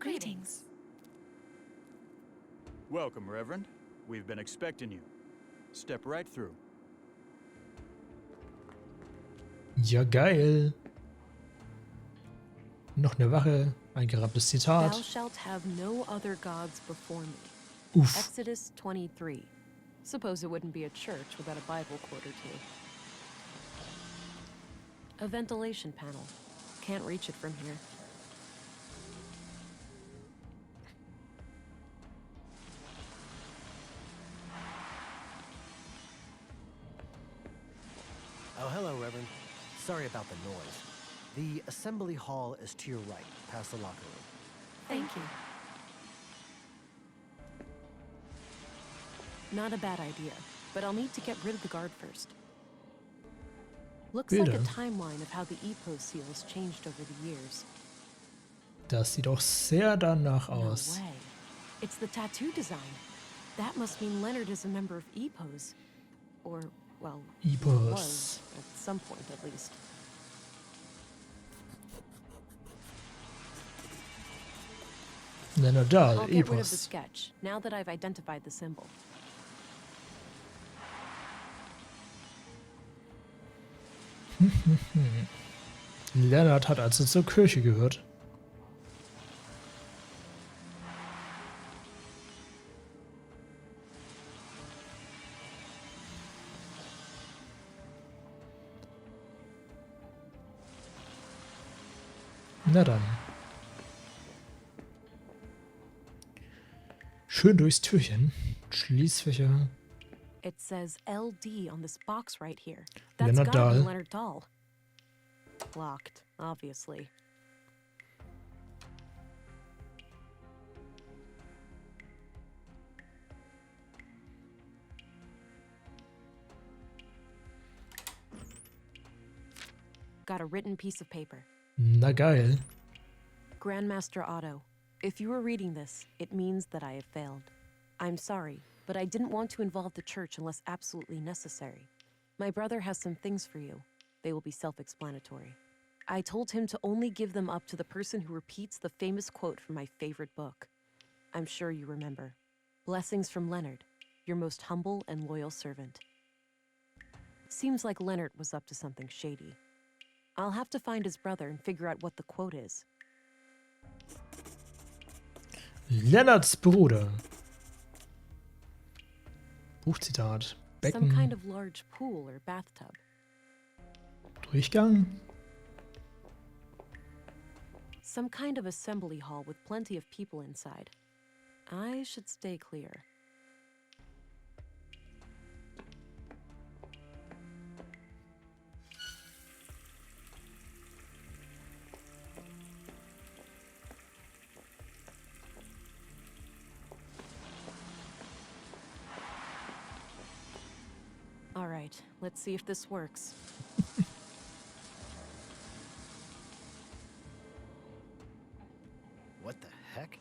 Greetings. Welcome, Reverend. We've been expecting you. Step right through. Ja, geil. Noch eine Wache, ein gerapptes Thou Zitat. shalt have no other gods before me. Uff. Exodus 23. Suppose it wouldn't be a church without a Bible quote or two. A ventilation panel. Can't reach it from here. Oh, hello, Reverend. Sorry about the noise. The assembly hall is to your right, past the locker room. Thank you. Not a bad idea, but I'll need to get rid of the guard first. Looks like a Bilder. timeline of how the EPOS seals changed over the years. Das sieht doch sehr danach No aus. way. It's the tattoo design. That must mean Leonard is a member of EPOS. Or, well, EPOS. was, at some point at least. Na da, I'll get rid of the EPOS. sketch, now that I've identified the symbol. Leonard hat also zur Kirche gehört. Na dann. Schön durchs Türchen. Schließfächer. It says LD on this box right here. That's Leonard gotta be Dahl. Leonard Dahl. Locked, obviously. Got a written piece of paper. Na geil. Grandmaster Otto, if you are reading this, it means that I have failed. I'm sorry, but I didn't want to involve the church unless absolutely necessary. My brother has some things for you. They will be self-explanatory. I told him to only give them up to the person who repeats the famous quote from my favorite book. I'm sure you remember. Blessings from Leonard, your most humble and loyal servant. Seems like Leonard was up to something shady. I'll have to find his brother and figure out what the quote is. Leonards Bruder. Buchzitat. Some Becken. kind of large pool or bathtub. Durchgang. Some kind of assembly hall with plenty of people inside. I should stay clear. All right, let's see if this works. What the heck?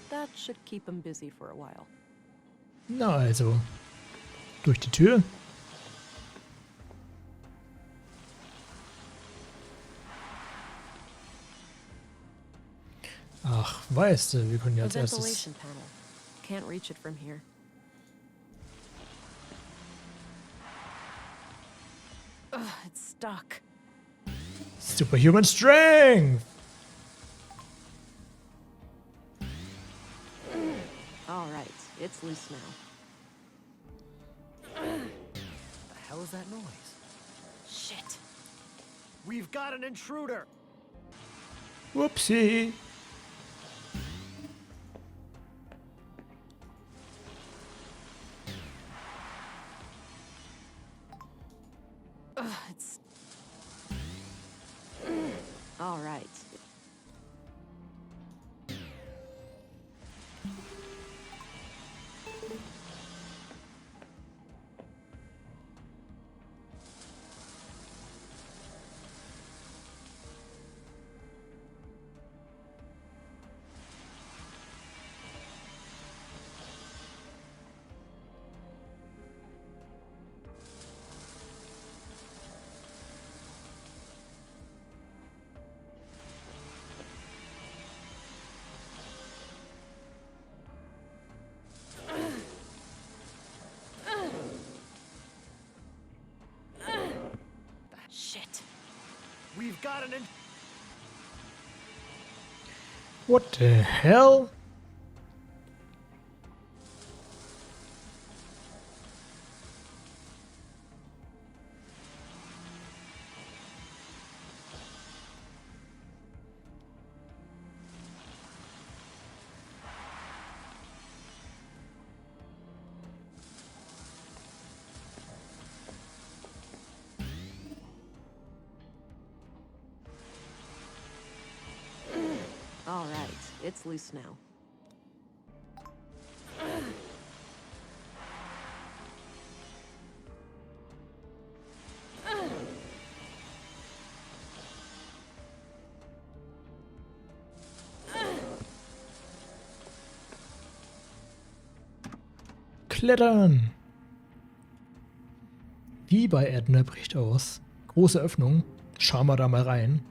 That should keep him busy for a while. Na also. Durch die Tür. Ach, weißt du, wir können ja A als erstes... ventilation panel. Can't reach it from here. Ugh, it's stuck. Superhuman Strength! All right, it's loose now. The hell is that noise? Shit. We've got an intruder! Whoopsie! Ugh, it's... All right. We've got an... What the hell? All right, it's loose now. Klettern! Wie bei Edna bricht aus. Große Öffnung. Schauen wir da mal rein.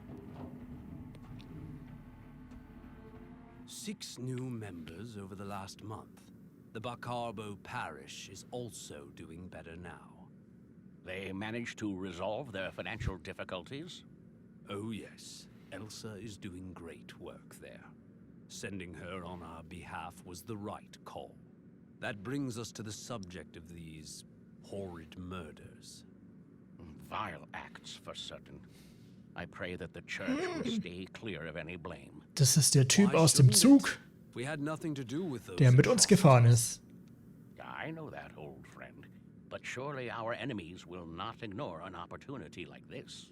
6 new members over the last month. The Bacarbo parish is also doing better now. They managed to resolve their financial difficulties? Oh yes, Elsa is doing great work there. Sending her on our behalf was the right call. That brings us to the subject of these horrid murders. Vile acts, for certain. I pray that the church will stay clear of any blame. Das ist der Typ Why aus dem shouldn't Zug, it? We had nothing to do with those der mit uns gefahren ist. I know that, old friend. But surely our enemies will not ignore an opportunity like this.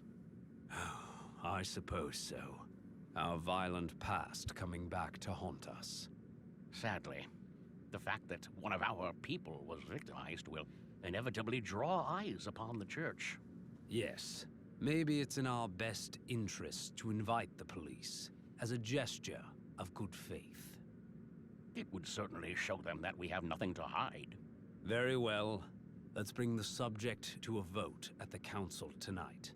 I suppose so. Our violent past coming back to haunt us. Sadly, the fact that one of our people was victimized will inevitably draw eyes upon the church. Yes, maybe it's in our best interest to invite the police as a gesture of good faith. It would certainly show them that we have nothing to hide. Very well. Let's bring the subject to a vote at the council tonight.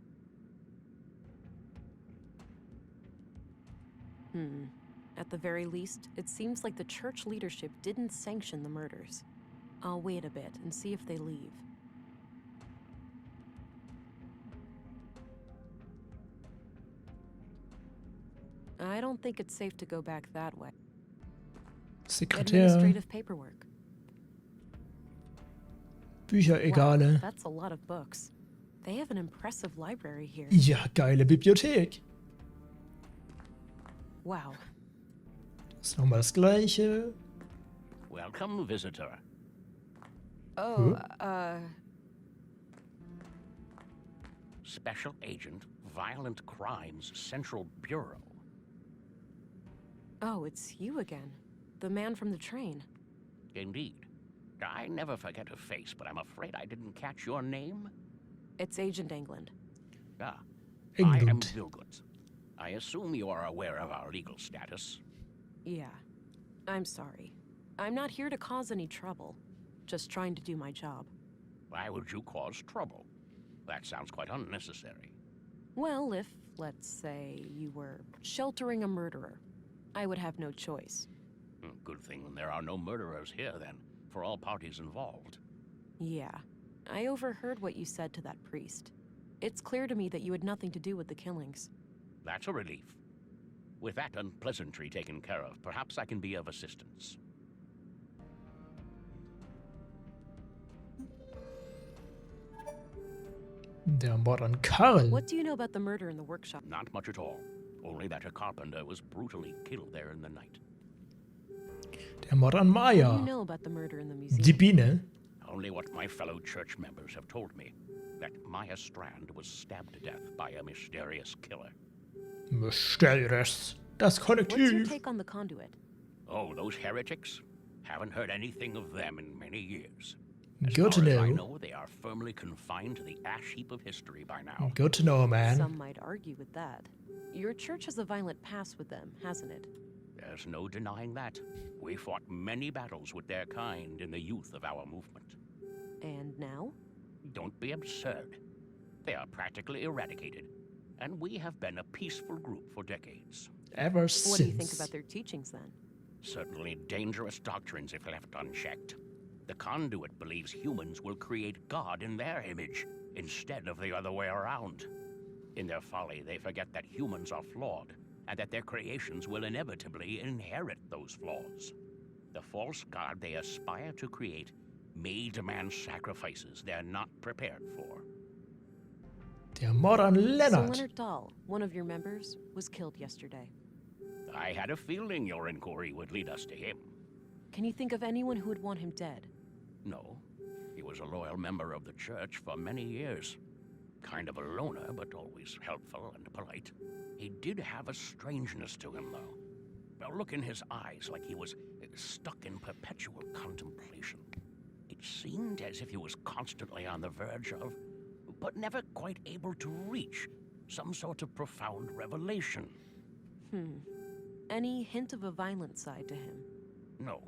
At the very least, it seems like the church leadership didn't sanction the murders. I'll wait a bit and see if they leave. I don't think it's safe to go back that way. Sekretär, Administrative paperwork. Bücheregale. Wow, that's a lot of books. They have an impressive library here. Ja, geile Bibliothek. Wow. Das ist nochmal das Gleiche. Welcome, visitor. Oh, Special Agent, Violent Crimes Central Bureau. Oh, it's you again. The man from the train. Indeed. I never forget a face, but I'm afraid I didn't catch your name. It's Agent England. Ah, I am England. Vilgut. I assume you are aware of our legal status. Yeah. I'm sorry. I'm not here to cause any trouble. Just trying to do my job. Why would you cause trouble? That sounds quite unnecessary. Well, if, let's say, you were sheltering a murderer, I would have no choice. Good thing there are no murderers here, then, for all parties involved. Yeah. I overheard what you said to that priest. It's clear to me that you had nothing to do with the killings. That's a relief. With that unpleasantry taken care of, perhaps I can be of assistance. Der Mord an Karl. What do you know about the murder in the workshop? Not much at all. Only that a carpenter was brutally killed there in the night. Der Mord an What do Maya. you know about the murder in the museum? Die Biene. Only what my fellow church members have told me. That Maya Strand was stabbed to death by a mysterious killer. Mysterious. Das What's your Kollektiv. take on the conduit? Oh, those heretics? Haven't heard anything of them in many years. Good to As far as I know. know, they are firmly confined to the ash heap of history by now. Good to know, man. Some might argue with that. Your church has a violent past with them, hasn't it? There's no denying that. We fought many battles with their kind in the youth of our movement. And now? Don't be absurd. They are practically eradicated, and we have been a peaceful group for decades. Ever What do you think since. about their teachings then? Certainly dangerous doctrines if left unchecked. The conduit believes humans will create God in their image, instead of the other way around. In their folly, they forget that humans are flawed, and that their creations will inevitably inherit those flaws. The false god they aspire to create may demand sacrifices they're not prepared for. Der Mord an So Leonard. Leonard Dahl, one of your members, was killed yesterday. I had a feeling your inquiry would lead us to him. Can you think of anyone who would want him dead? No, he was a loyal member of the church for many years. Kind of a loner, but always helpful and polite. He did have a strangeness to him, though. A look in his eyes like he was stuck in perpetual contemplation. It seemed as if he was constantly on the verge of, but never quite able to reach, some sort of profound revelation. Any hint of a violent side to him? No.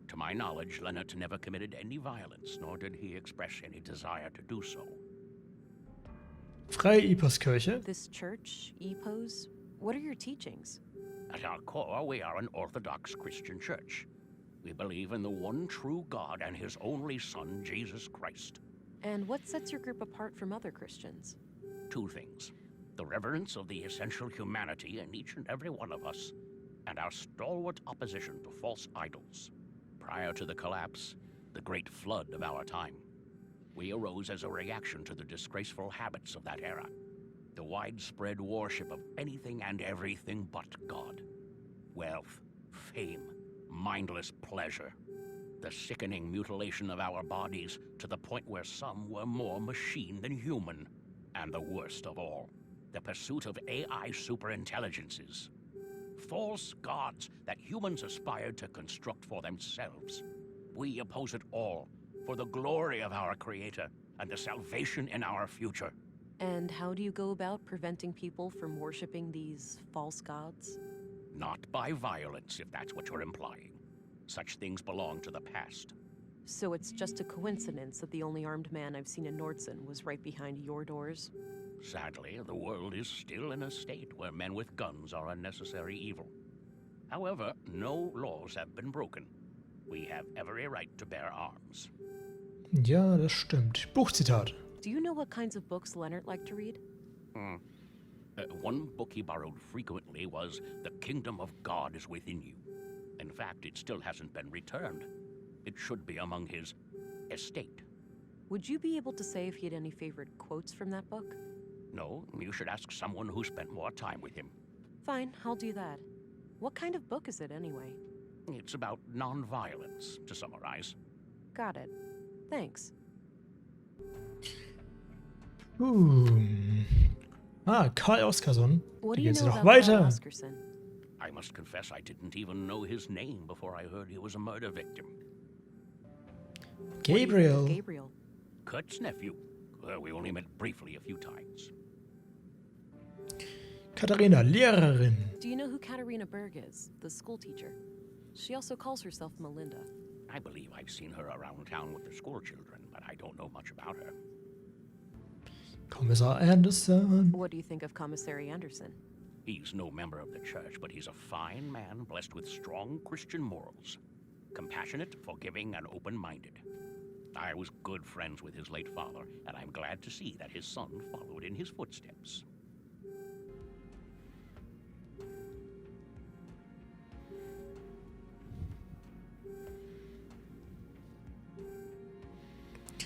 To my knowledge, Leonard never committed any violence, nor did he express any desire to do so. Freie EPOS-Kirche. This church, EPOS, what are your teachings? At our core, we are an Orthodox Christian church. We believe in the one true God and his only Son, Jesus Christ. And what sets your group apart from other Christians? Two things. The reverence of the essential humanity in each and every one of us, and our stalwart opposition to false idols. Prior to the collapse, the great flood of our time, we arose as a reaction to the disgraceful habits of that era. The widespread worship of anything and everything but God. Wealth, fame, mindless pleasure. The sickening mutilation of our bodies to the point where some were more machine than human. And the worst of all, the pursuit of AI superintelligences. False gods that humans aspired to construct for themselves. We oppose it all for the glory of our Creator and the salvation in our future. And how do you go about preventing people from worshipping these false gods? Not by violence, if that's what you're implying. Such things belong to the past. So it's just a coincidence that the only armed man I've seen in Nordson was right behind your doors? Sadly, the world is still in a state where men with guns are a necessary evil. However, no laws have been broken. We have every right to bear arms. Ja, das stimmt. Buchzitat. Do you know what kinds of books Leonard liked to read? One book he borrowed frequently was The Kingdom of God is Within You. In fact, it still hasn't been returned. It should be among his estate. Would you be able to say if he had any favorite quotes from that book? No, you should ask someone who spent more time with him. Fine, I'll do that. What kind of book is it anyway? It's about non-violence, to summarize. Got it. Thanks. Karl Oskarsson. What Wie do you geht's know noch about Karl weiter? Oscarson? I must confess I didn't even know his name before I heard he was a murder victim. What do you think of Gabriel. Gabriel. Kurt's nephew. We only met briefly a few times. Katharina, Lehrerin. Do you know who Katarina Berg is, the school teacher? She also calls herself Melinda. I believe I've seen her around town with the school children, but I don't know much about her. Kommissar Anderson. What do you think of Commissary Anderson? He's no member of the church, but he's a fine man blessed with strong Christian morals. Compassionate, forgiving, and open-minded. I was good friends with his late father, and I'm glad to see that his son followed in his footsteps.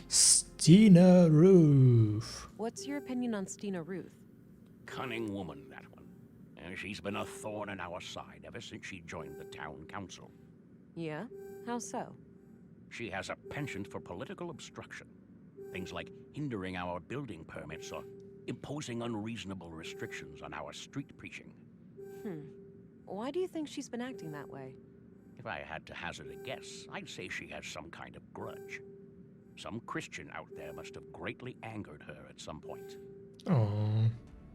Stina Ruth. What's your opinion on Stina Ruth? Cunning woman, that one. And she's been a thorn in our side ever since she joined the town council. Yeah? How so? She has a penchant for political obstruction. Things like hindering our building permits or imposing unreasonable restrictions on our street preaching. Why do you think she's been acting that way? If I had to hazard a guess, I'd say she has some kind of grudge. Some Christian out there must have greatly angered her at some point. Oh.